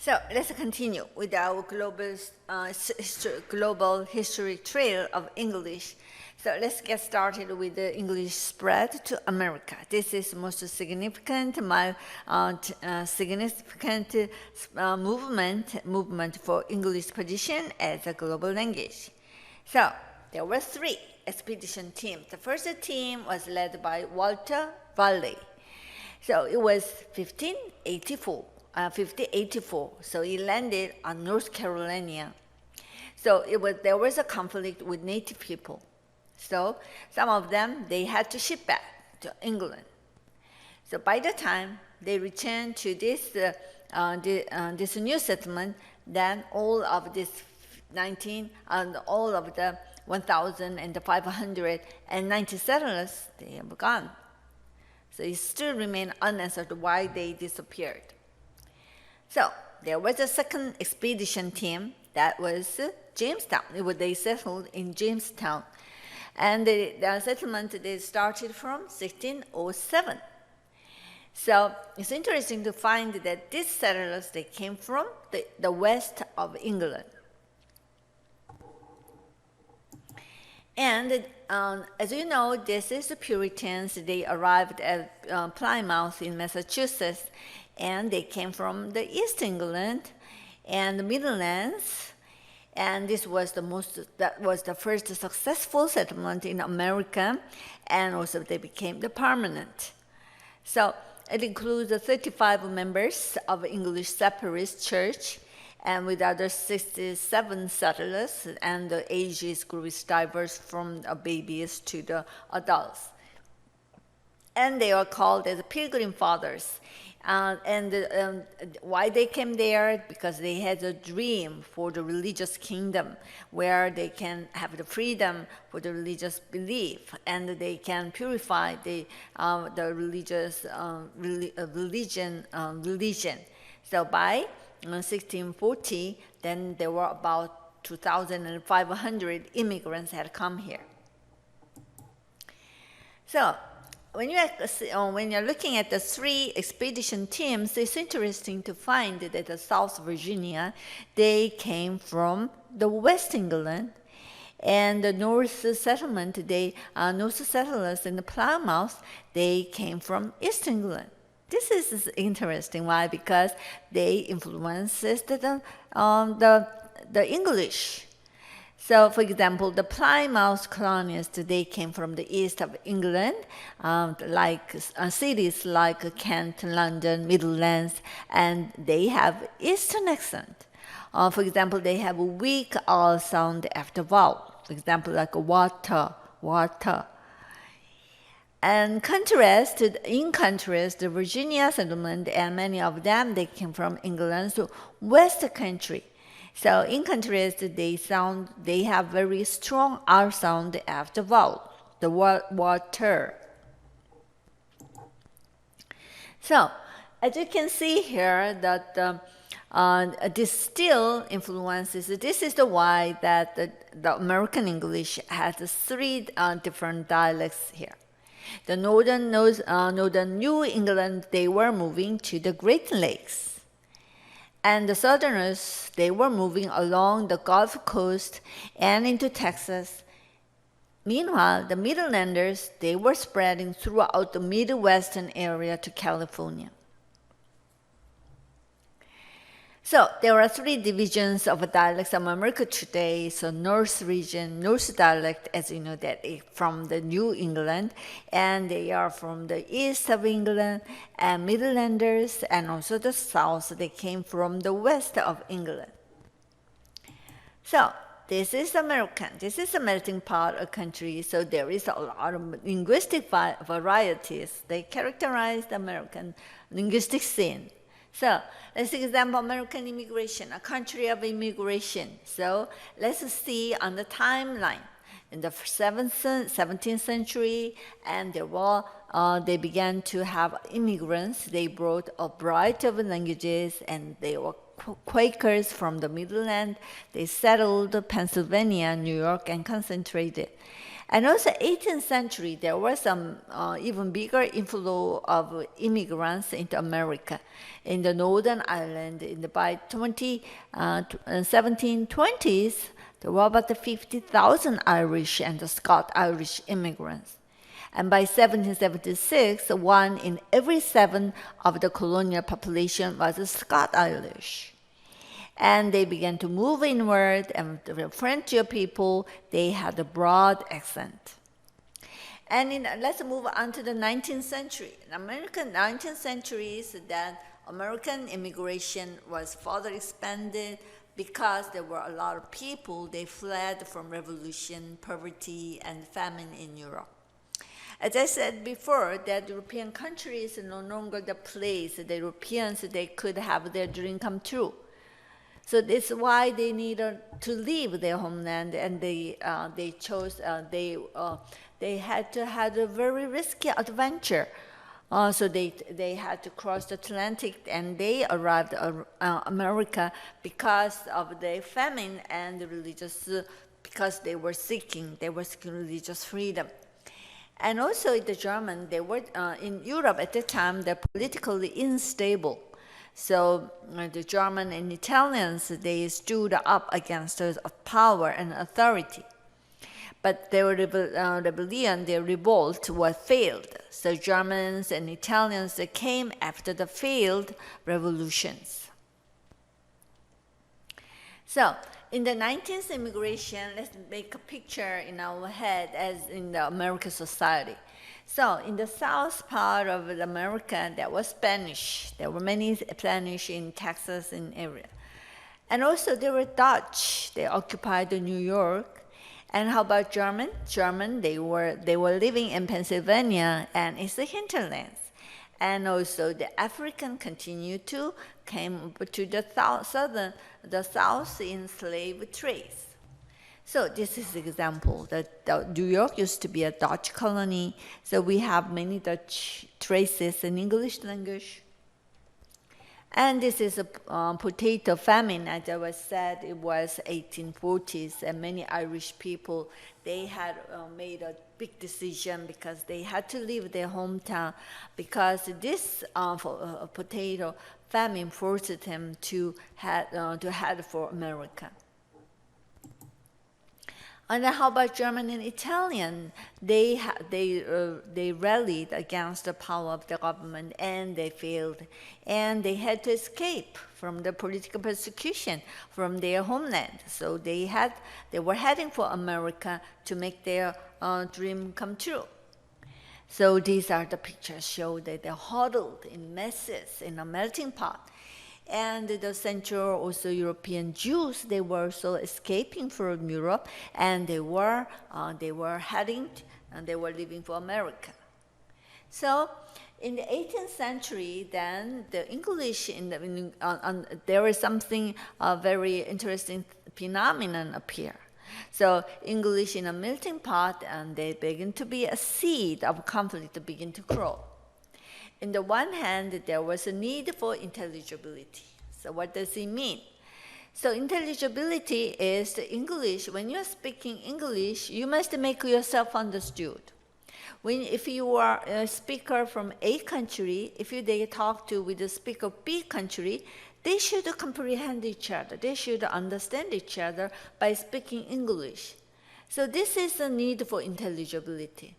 So let's continue with our global history trail of English. So let's get started with the English spread to America. This is the most significant movement for English position as a global language. So there were 3 expedition teams. The first team was led by Walter Raleigh. So it was 1584. So he landed on North Carolina. So there was a conflict with native people. So some of them, they had to ship back to England. So by the time they returned to this new settlement, then all of the 1,590 settlers, they have gone. So it still remains unanswered why they disappeared. So there was a second expedition team that was Jamestown. They settled in Jamestown. And the settlement, they started from 1607. So it's interesting to find that these settlers, they came from the west of England. And as you know, this is the Puritans. They arrived at Plymouth in Massachusetts, and they came from the East England and the Midlands. And this was the first successful settlement in America, and also they became the permanent. So it includes 35 members of English Separatist Church, and with other 67 settlers, and the ages group is diverse from babies to the adults. And they are called as the Pilgrim Fathers. Why they came there? Because they had a dream for the religious kingdom where they can have the freedom for the religious belief, and they can purify the religious religion. So by 1640, then there were about 2,500 immigrants had come here. So when you're looking at the 3 expedition teams, it's interesting to find that the South Virginia, they came from the West England, and the North settlers in the Plymouth, they came from East England. This is interesting. Why? Because they influenced the English. So, for example, the Plymouth colonists, they came from the east of England, like cities like Kent, London, Midlands, and they have Eastern accent. For example, they have a weak R sound after vowel. For example, like water. And in contrast, the Virginia settlement, and many of them, they came from England, so West Country. So in contrast, they have very strong R sound after vowel, the word water. So as you can see here, that this still influences. This is the why that the American English has 3 different dialects here. The northern New England, they were moving to the Great Lakes. And the Southerners, they were moving along the Gulf Coast and into Texas. Meanwhile, the Midlanders, they were spreading throughout the Midwestern area to California. So there are 3 divisions of dialects of America today. So North region, North dialect, as you know, that is from the New England, and they are from the east of England, and Midlanders, and also the South, they came from the west of England. So this is American. This is a melting pot of country, so there is a lot of linguistic varieties. They characterize the American linguistic scene. So let's take example American immigration, a country of immigration. So let's see on the timeline. In the 17th century, and they began to have immigrants. They brought a variety of languages, and they were Quakers from the Midland. They settled Pennsylvania, New York, and concentrated. And also 18th century, there was some even bigger inflow of immigrants into America. In the Northern Ireland, by 1720s, there were about 50,000 Irish and Scot-Irish immigrants. And by 1776, 1 in every 7 of the colonial population was Scot-Irish. And they began to move inward, and the frontier people, they had a broad accent. And let's move on to the 19th century. In American 19th century is that American immigration was further expanded because there were a lot of people, they fled from revolution, poverty, and famine in Europe. As I said before, that European countries are no longer the place the Europeans, they could have their dream come true. So that's why they needed to leave their homeland, and they had to have a very risky adventure. So they had to cross the Atlantic, and they arrived America because of the famine and the because they were seeking religious freedom. And also the German, they were in Europe at the time, they're politically unstable. So the German and Italians, they stood up against power and authority. But their rebellion, their revolt was failed. So Germans and Italians, they came after the failed revolutions. So in the 19th immigration, let's make a picture in our head as in the American society. So in the south part of America, there was Spanish. There were many Spanish in Texas and area. And also there were Dutch. They occupied New York. And how about German? German, they were living in Pennsylvania and it's the hinterlands. And also the African continued to came to the south in slave trades. So this is the example that New York used to be a Dutch colony. So we have many Dutch traces in English language. And this is a potato famine. As I was said, it was 1840s, and many Irish people, they had made a big decision because they had to leave their hometown because this potato famine forced them to head for America. And then how about German and Italian? They rallied against the power of the government, and they failed. And they had to escape from the political persecution from their homeland. So they were heading for America to make their dream come true. So these are the pictures show that they huddled in masses in a melting pot. And the Central also European Jews, they were also escaping from Europe, and they were heading and they were leaving for America. So in the 18th century, then the English there is something very interesting phenomenon appear. So English in a melting pot, and they begin to be a seed of conflict to begin to grow. On the one hand, there was a need for intelligibility. So what does it mean? So intelligibility is the English. When you're speaking English, you must make yourself understood. If you are a speaker from A country, they talk with the speaker of B country, they should comprehend each other. They should understand each other by speaking English. So this is the need for intelligibility.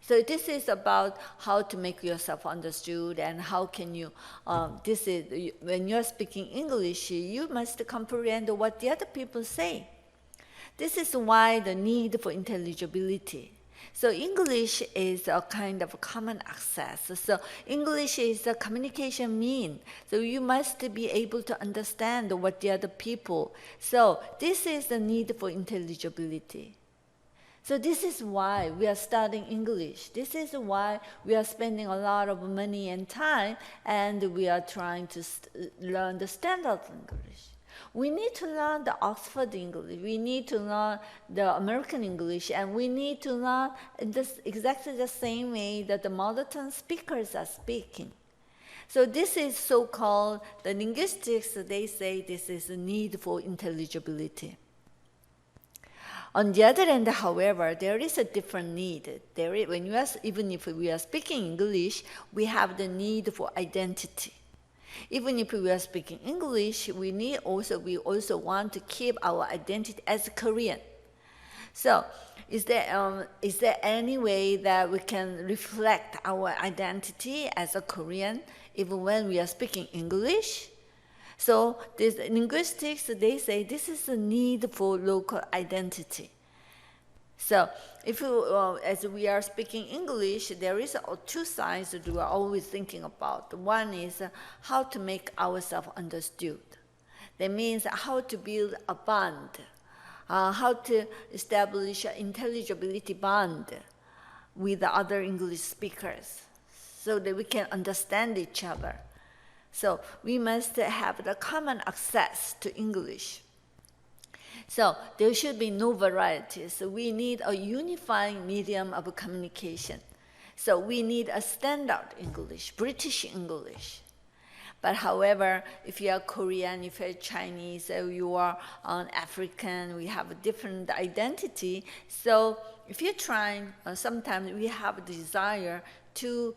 So this is about how to make yourself understood, and how can you, when you're speaking English, you must comprehend what the other people say. This is why the need for intelligibility. So English is a kind of common access. So English is a communication mean. So you must be able to understand what the other people. So this is the need for intelligibility. So this is why we are studying English. This is why we are spending a lot of money and time, and we are trying to learn the standard English. We need to learn the Oxford English. We need to learn the American English, and we need to learn exactly the same way that the mother tongue speakers are speaking. So this is so-called, the linguistics, they say this is a need for intelligibility. On the other hand, however, there is a different need. Even if we are speaking English, we have the need for identity. Even if we are speaking English, we also want to keep our identity as Korean. So, is there any way that we can reflect our identity as a Korean even when we are speaking English? So, this linguistics, they say this is a need for local identity. So, as we are speaking English, there is two sides that we are always thinking about. One is how to make ourselves understood. That means how to build a bond, how to establish an intelligibility bond with the other English speakers so that we can understand each other. So we must have the common access to English. So there should be no varieties. So we need a unifying medium of communication. So we need a standard English, British English. But however, if you are Korean, if you are Chinese, or you are African, we have a different identity. So if you're trying, sometimes we have a desire to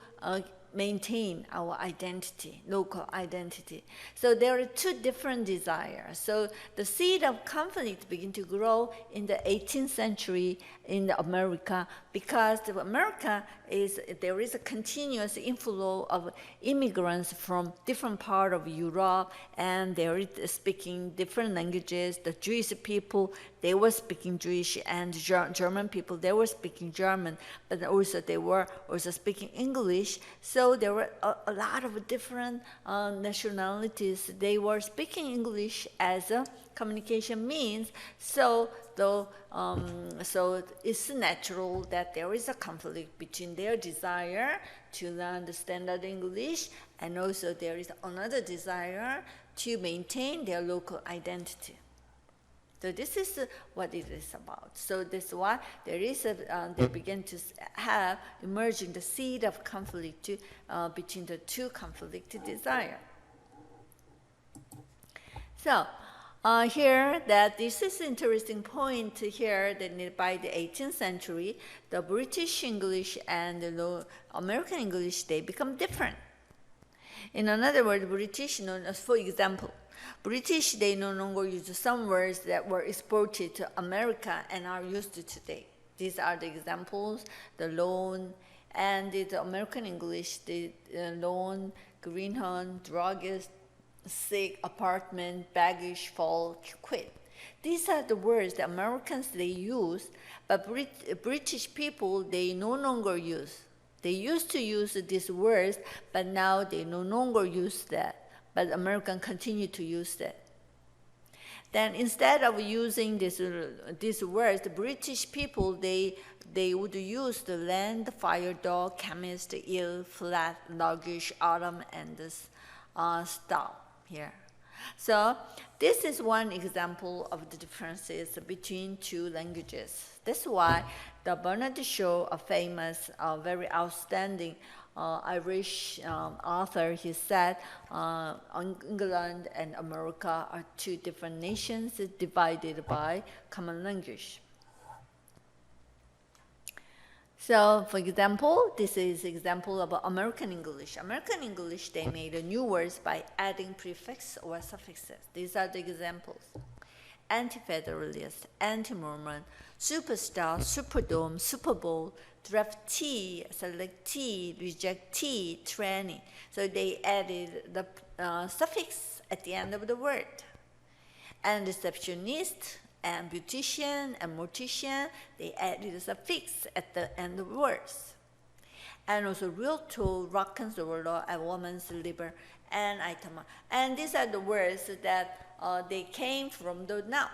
maintain our identity, local identity. So there are two different desires. So the seed of conflict began to grow in the 18th century in America because there is a continuous inflow of immigrants from different parts of Europe, and they are speaking different languages. The Jewish people, they were speaking Jewish, and German people, they were speaking German, but also they were also speaking English. So there were a lot of different nationalities. They were speaking English as a communication means. So it's natural that there is a conflict between their desire to learn the standard English, and also there is another desire to maintain their local identity. So this is what it is about. So that's why they begin to have emerging the seed of conflict between the two conflicting desires. So here, that this is an interesting point here that by the 18th century, the British English and the American English, they become different. In other words, for example, British, they no longer use some words that were exported to America and are used today. These are the examples, the loan, and the American English, the loan, greenhorn, druggist, sick, apartment, baggage, fall, quit. These are the words that Americans, they use, but British people, they no longer use. They used to use these words, but now they no longer use that. But Americans continue to use that. Then instead of using these words, the British people, they would use the land, fire, dog, chemist, ill, flat, luggage, autumn, and this stop here. So this is one example of the differences between two languages. That's why the Bernard Shaw, a famous, very outstanding Irish author, he said England and America are two different nations divided by common language. So, for example, this is an example of American English. American English, they made new words by adding prefixes or suffixes. These are the examples. Anti-Federalist, anti-Mormon, superstar, superdome, Super Bowl, draftee, selectee, rejectee, tranny. So they added the suffix at the end of the word. And receptionist, and beautician and mortician, they added a suffix at the end of words. And also realtor, rock and roller, a woman's liver, and item. And these are the words that they came from the noun.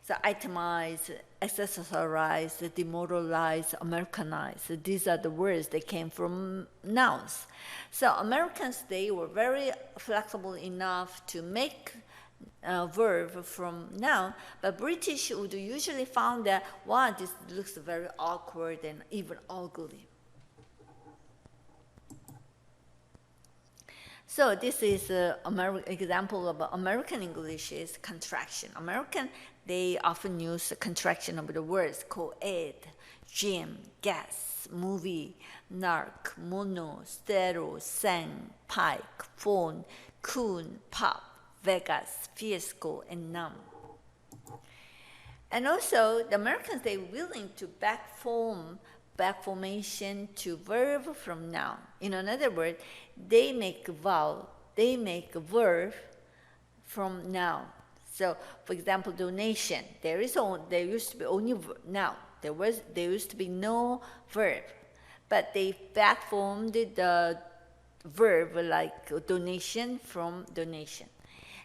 So itemize, accessorize, demoralize, Americanize. So these are the words that came from nouns. So Americans, they were very flexible enough to make verb from noun, but British would usually found that, wow, this looks very awkward and even ugly. So this is an example of American English is contraction. American, they often use the contraction of the words co-ed, gym, gas, movie, narc, mono, stereo, sang, pike, phone, coon, pop, Vegas, fiasco, and numb. And also, the Americans, they're willing to back formation to verb from noun. In other words, they make a verb from noun. So, for example, donation. There used to be only noun. There used to be no verb, but they back formed the verb like donation from donation.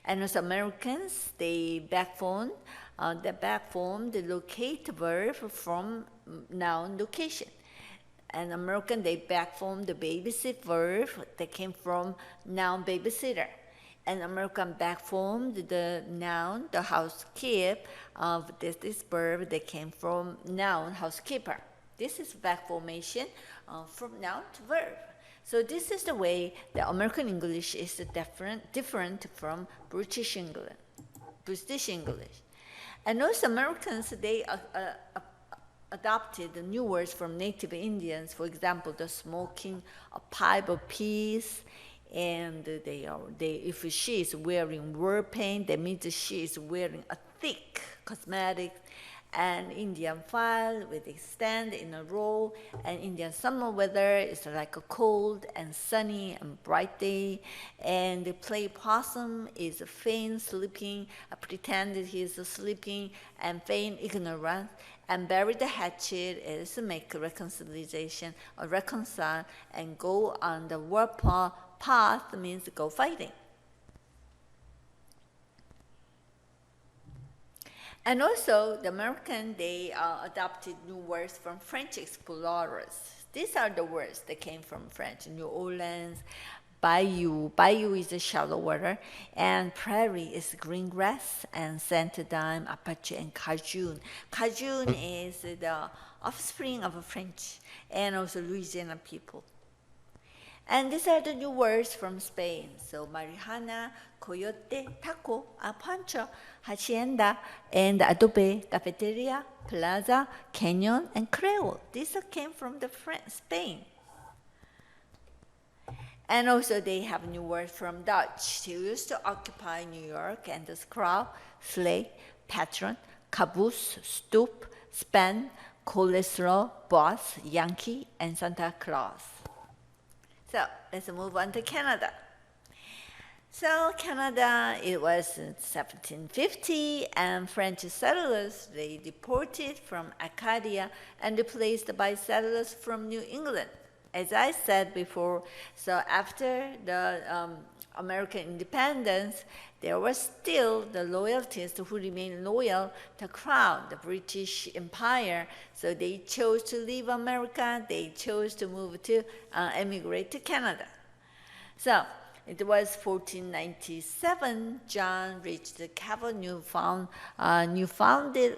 And as Americans, they back formed the locate verb from noun location. And American, they back formed the babysit verb that came from noun babysitter. And American back formed the noun, the housekeep, of this verb that came from noun housekeeper. This is back formation from noun to verb. So this is the way the American English is different from British English. And those Americans, they adopted the new words from native Indians. For example, the smoking a pipe of peace, and if she is wearing war paint, that means she is wearing a thick cosmetic. And Indian file with extend in a row, and Indian summer weather is like a cold and sunny and bright day, and the play possum is feign sleeping, pretend that he is sleeping, and feign ignorance, and bury the hatchet is make a reconciliation or reconcile, and go on the war path means go fighting. And also, the American, they adopted new words from French explorers. These are the words that came from French. New Orleans, bayou. Bayou is a shallow water, and prairie is green grass, and Saint-Dime, Apache, and Cajun. Cajun is the offspring of French, and also Louisiana people. And these are the new words from Spain. So marijuana, coyote, taco, pancho, hacienda, and adobe, cafeteria, plaza, canyon, and creole. These came from Spain. And also they have new words from Dutch. They used to occupy New York and the crowd, sleigh, patron, caboose, stoop, span, cholesterol, boss, Yankee, and Santa Claus. So let's move on to Canada. So Canada, it was in 1750, and French settlers, they deported from Acadia and replaced by settlers from New England. As I said before, so after the American independence, there were still the loyalties who remained loyal to Crown, the British Empire. So they chose to leave America. They chose to emigrate to Canada. So it was 1497. John reached the Cabo Newfoundland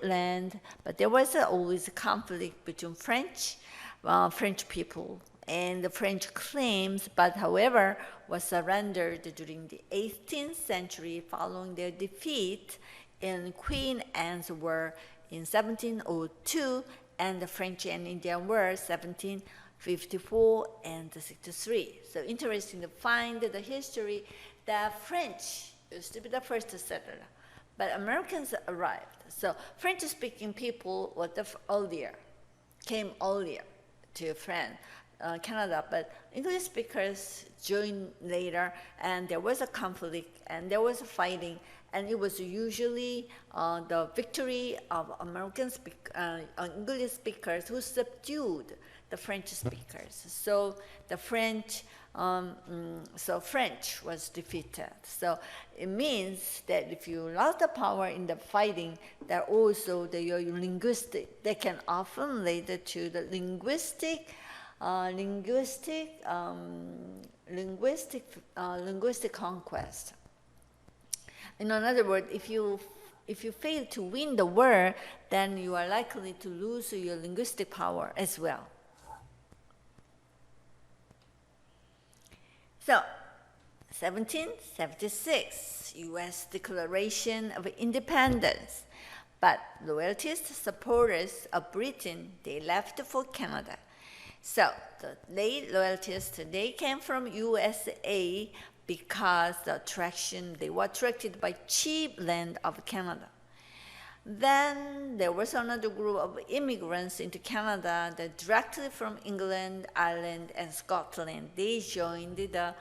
land, but there was always a conflict between French people and the French claims, but however, was surrendered during the 18th century following their defeat in Queen Anne's War in 1702 and the French and Indian War 1754 and 63. So interesting to find the history that French used to be the first settler, but Americans arrived. So French-speaking people were came earlier to France. Canada, but English speakers joined later, and there was a conflict, and there was a fighting, and it was usually the victory of English speakers who subdued the French speakers. So the French was defeated. So it means that if you lost the power in the fighting, that also your linguistic, they can often lead to the linguistic conquest. In other words, if you fail to win the war, then you are likely to lose your linguistic power as well. So, 1776, U.S. Declaration of Independence. But loyalist supporters of Britain, they left for Canada. So the late loyalists, they came from USA because they were attracted by cheap land of Canada. Then there was another group of immigrants into Canada that directly from England, Ireland, and Scotland. They joined the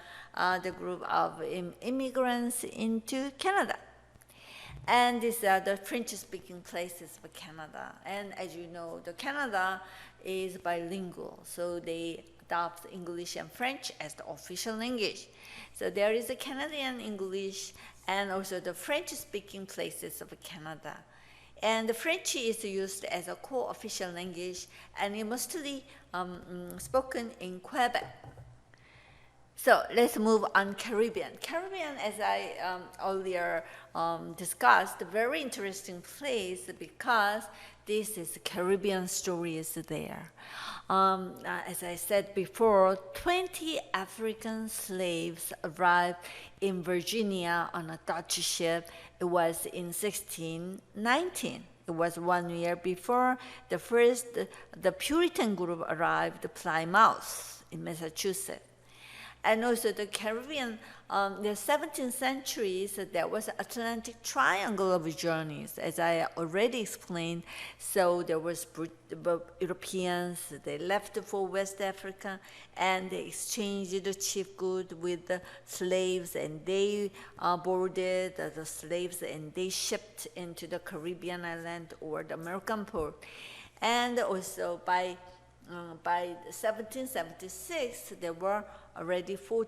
group of immigrants into Canada. And these are the French-speaking places for Canada. And as you know, Canada is bilingual, so they adopt English and French as the official language. So there is a Canadian English and also the French-speaking places of Canada. And the French is used as a co-official language, and it's mostly spoken in Quebec. So let's move on Caribbean. Caribbean, as I earlier discussed, a very interesting place because this is Caribbean stories there. As I said before, 20 African slaves arrived in Virginia on a Dutch ship. It was in 1619. It was 1 year before the Puritan group arrived at Plymouth in Massachusetts. And also the Caribbean, the 17th century, there was an Atlantic triangle of journeys, as I already explained. So there was Europeans, they left for West Africa, and they exchanged the cheap goods with the slaves, and they boarded the slaves, and they shipped into the Caribbean island or the American port. And also by 1776, there were already 4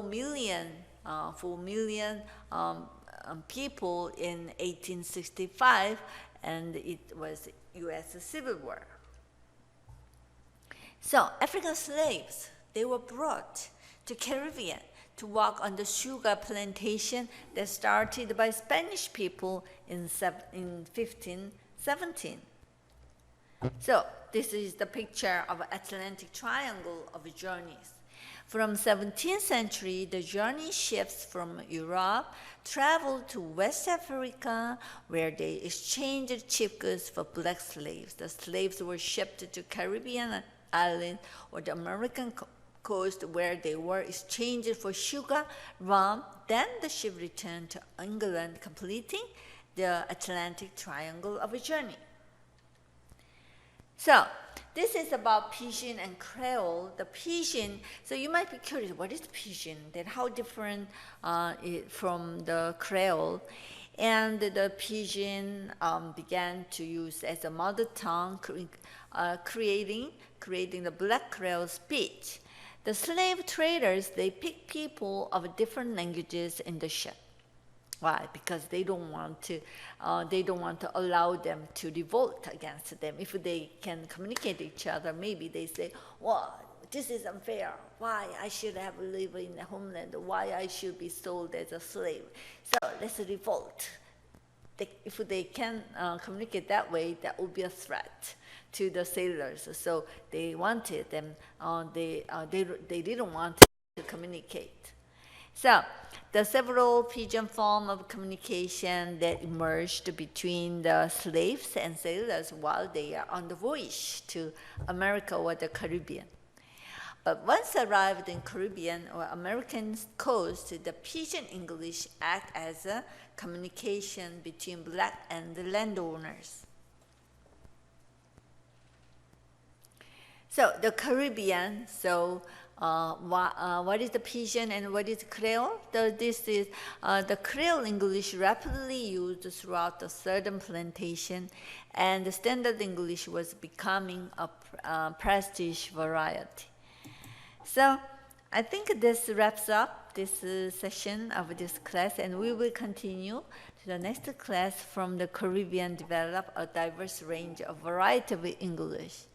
million people in 1865, and it was U.S. Civil War. So African slaves, they were brought to Caribbean to work on the sugar plantation that started by Spanish people in 1517. So this is the picture of Atlantic triangle of journeys. From 17th century, the journey ships from Europe traveled to West Africa, where they exchanged cheap goods for black slaves. The slaves were shipped to Caribbean island or the American coast, where they were exchanged for sugar, rum. Then the ship returned to England, completing the Atlantic triangle of a journey. So this is about Pidgin and Creole. The Pidgin, so you might be curious, what is Pidgin? Then how different from the Creole? And the Pidgin began to use as a mother tongue, creating the Black Creole speech. The slave traders, they pick people of different languages in the ship. Why? Because they don't want to allow them to revolt against them. If they can communicate with each other, maybe they say, well, this is unfair. Why I should have lived in the homeland? Why I should be sold as a slave? So let's revolt. If they can communicate that way, that would be a threat to the sailors. So they wanted them. They didn't want to communicate. So the several Pidgin forms of communication that emerged between the slaves and sailors while they are on the voyage to America or the Caribbean. But once arrived in Caribbean or American coast, the Pidgin English act as a communication between black and the landowners. So the Caribbean, what is the Pidgin and what is Creole? This is the Creole English rapidly used throughout the southern plantation, and the standard English was becoming a prestige variety. So I think this wraps up this session of this class, and we will continue to the next class. From the Caribbean, develop a diverse range of variety of English.